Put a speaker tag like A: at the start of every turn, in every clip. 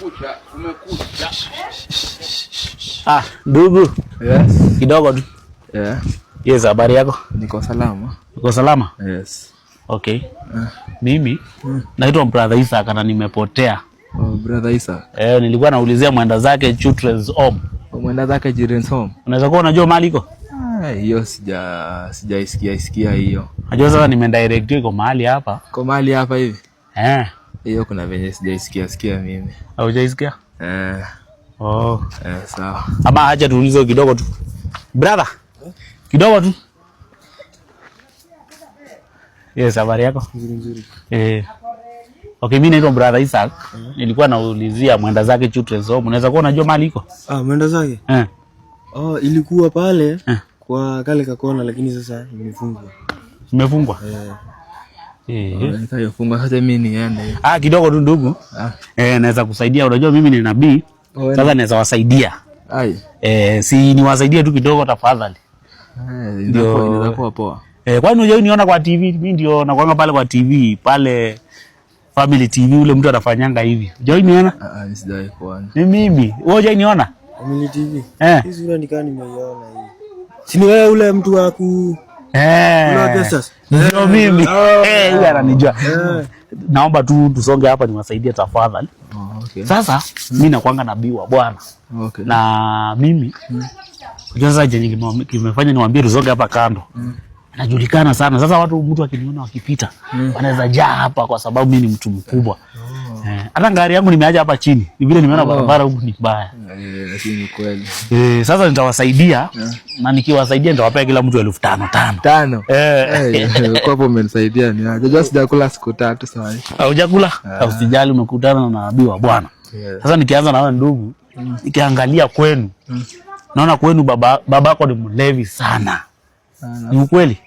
A: Umekuja.
B: Ndugu.
A: Yes.
B: Kidogo tu.
A: Yeah.
B: Yes, habari yako?
A: Niko salama.
B: Uko salama?
A: Yes.
B: Okay. Mimi naitwa Brother Isaac na nimepotea.
A: Oh, Brother Isaac.
B: Nilikuwa naulizia mwenda zake Children's Home.
A: Mwenda zake Children's Home.
B: Unaweza kuwa unajua mahali iko?
A: Hiyo sijaisikia hiyo.
B: Najua sasa nimedirect iko mahali hapa.
A: Kwa mahali hapa hivi?
B: Hiyo
A: kuna venye sijaisikia mimi.
B: Haujaisikia?
A: Sawa.
B: Ama acha tuulize kidogo tu. Brother. Kidogo tu. Yes, habari yako?
A: Nzuri.
B: Okay, mimi naitwa Brother Isaac. Nilikuwa naulizia mwenda zake Children's Home. Unaweza kuwa unajua mahali iko?
C: Mwenda zake? Ilikuwa pale kwa kale kakona, lakini sasa imefungwa.
B: Imefungwa?
A: Nitayofungwa hata mimi niende.
B: Kidogo tu ndugu. Naweza kusaidia. Unajua mimi ni nabii. Sasa naweza wasaidia. Si niwasaidie tu kidogo tafadhali.
A: Ndio poa.
B: Kwani unajua niona kwa TV? Mimi ndio nakuanga pale kwa TV, pale Family TV, ule mtu anafanyanga hivi. Unajua niona?
A: Sijawahi kuona.
B: Ni mimi. Wewe unajua niona?
C: Family TV. Hizi sura nikaa nimeiona hii. Si ni wewe ule mtu wa ku
B: ndio mimi. Yeye ananijua. Naomba tu tusonge hapa niwasaidie tafadhali.
A: Okay.
B: Sasa mimi nakuanga nabii wa Bwana.
C: Okay.
B: Na mimi unajua sasa jenye kimefanya niwaambie tusonge hapa kando. Najulikana sana. Sasa mtu akiniona wakipita wanaweza jaa hapa kwa sababu mimi ni mtu mkubwa. Hata gari yangu nimeacha hapa chini. Ni vile nimeona barabara huku ni mbaya.
A: Lakini kweli.
B: Sasa nitawasaidia na nikiwasaidia nitawapea kila mtu
A: 5,000. Kwa hapo umenisaidia ni. Unajua sijakula siku 3 sasa.
B: Haujakula? Usijali, umekutana na nabii wa Bwana. Sasa nikianza na wewe ndugu, nikiangalia kwenu. Naona kwenu babako ni mlevi sana. Ni ukweli?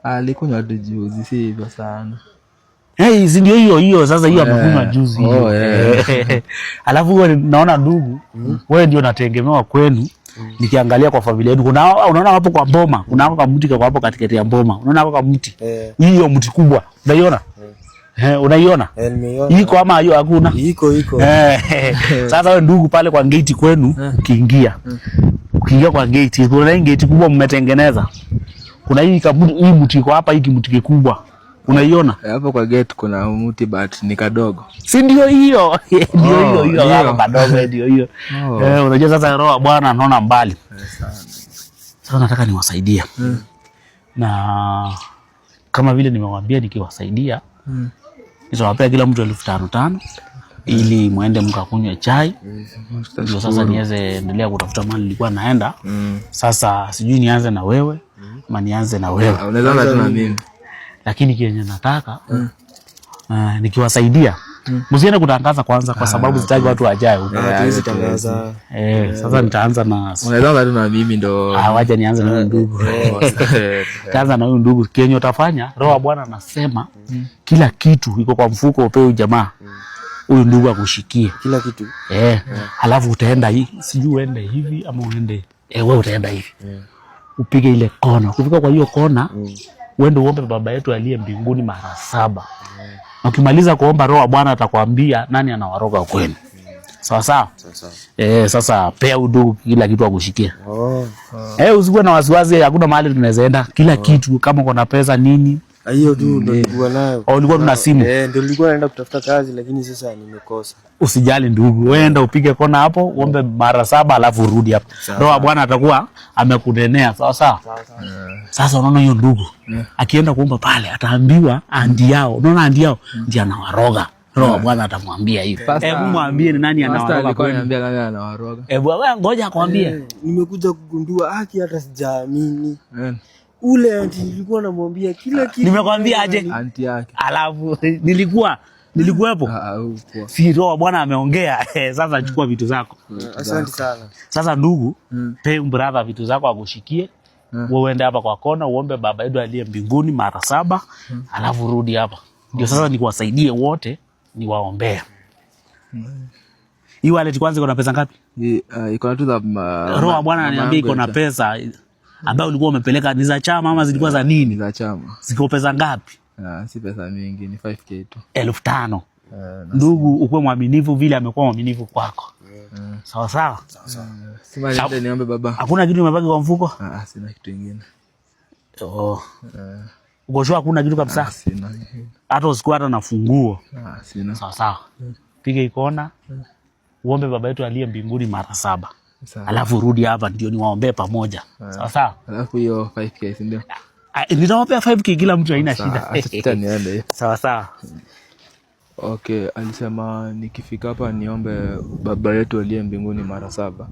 A: Alikunywa juzi, si hivyo sana.
B: Si ndio hiyo sasa hiyo amekunywa juzi. Alafu wewe naona ndugu, wewe ndio unategemewa kwenu. Nikiangalia kwa familia yenu unaona hapo kwa boma, kuna hapo mti kwa hapo katikati ya boma. Unaona hapo kwa mti. Hiyo mti kubwa. Unaiona? Unaiona?
C: Nimeiona.
B: Iko ama hiyo hakuna?
C: Iko.
B: Sasa wewe ndugu pale kwa gate kwenu ukiingia kwa gate, kuna gate kubwa mmetengeneza. Kuna hii mti iko hapa, hiki mti kikubwa. Unaiona?
A: Hapo kwa gate kuna mti but ni kadogo.
B: Si ndio hiyo? Ndio hiyo hapo kadogo ndio hiyo. Unajua sasa roho Bwana anaona mbali. Sasa nataka niwasaidie. Na kama vile nimewaambia nikiwasaidia nitawapea kila mtu 5,000 ili muende mkakunywe chai. Ndio sasa niweze endelea kutafuta mali nilikuwa naenda. Sasa sijui nianze na wewe ama nianze na wewe.
A: Unaweza na mimi.
B: Lakini kienye nataka nikiwasaidia msiende kutangaza kwanza kwa sababu sitaki watu wajae huko. Sasa nitaanza na
A: unaweza na mimi ndo.
B: Wacha nianze na ndugu. Taanza na huyu ndugu. Kienye utafanya roho wa Bwana anasema kila kitu iko kwa mfuko, upewe jamaa. Huyu ndugu akushikie
C: kila kitu.
B: Alafu utaenda hii, sijui uende hivi ama uende wewe utaenda hivi. Upige ile kona. Ukifika kwa hiyo kona uende uombe baba yetu aliye mbinguni mara 7. Na ukimaliza kuomba roho wa Bwana atakwambia nani anawaroga kwenu. Sawa sawa? Sasa pea udugu kila kitu akushikia. Usikuwe na wasiwasi, hakuna mahali tunaweza enda. Kila kitu kama uko na pesa nini.
C: Hiyo tu ndio nilikuwa nayo.
B: Ulikuwa tuna simu?
C: Ndio nilikuwa naenda kutafuta kazi lakini sasa nimekosa.
B: Usijali ndugu, weenda upige kona hapo, uombe mara 7 alafu urudi hapo. Roho wa Bwana atakuwa amekunenea, sawa sawa? Sasa unaona hiyo ndugu, akienda kuomba pale ataambiwa andi yao. Unaona andi yao ndiye anawaroga. Roho wa Bwana atamwambia hivi. Mwambie ni nani anawaroga kwenu.
A: Niambia nani anawaroga.
B: Wewe ngoja akwambie.
C: Nimekuja kugundua hata sijaamini. Ule anti nilikuwa namwambia kila kitu.
B: Nimekwambia aje?
A: Anti yake.
B: Alafu nilikuwepo. Si roho Bwana ameongea. Sasa chukua vitu zako.
C: Asante sana.
B: Sasa ndugu, pe brother vitu zako akushikie. Wewe uende hapa kwa kona uombe baba yetu aliye mbinguni mara 7, alafu rudi hapa. Ndio sasa nikuwasaidie wote niwaombea. Hii wallet kwanza iko na pesa ngapi?
A: Iko na tu za
B: roho Bwana ananiambia iko na pesa ambayo ulikuwa umepeleka. Ni za chama ama zilikuwa za nini?
A: Za chama.
B: Ziko pesa ngapi?
A: Si pesa mingi, ni 5k tu.
B: 5,000. Ndugu, ukuwe mwaminifu vile amekuwa mwaminifu kwako. Sawa sawa.
A: Sima niende niombe baba.
B: Hakuna kitu umebaki kwa mfuko?
A: Sina kitu kingine.
B: Uko sure hakuna kitu kabisa?
A: Sina.
B: Hata usikuwa hata na funguo?
A: Sina.
B: Sawa sawa. Piga ikona. Uombe baba yetu aliye mbinguni mara 7. Alafu rudi hapa ndio niwaombee pamoja. Sawa sawa.
A: Alafu hiyo 5k si ndio?
B: Nitawaambia 5k kila mtu, haina shida.
A: Acha niende.
B: Sawa sawa.
A: Okay, alisema nikifika hapa niombe baba yetu aliye mbinguni mara 7.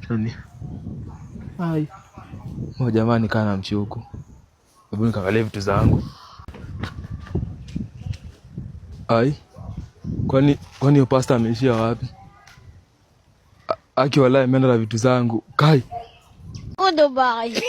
A: Nani? Hai. Jamani kana mshuku. Hebu nikaangalia vitu zangu. Ai. Kwani pasta ameishia wapi? Aki wala ameenda na vitu zangu. Kai.
D: Goodbye.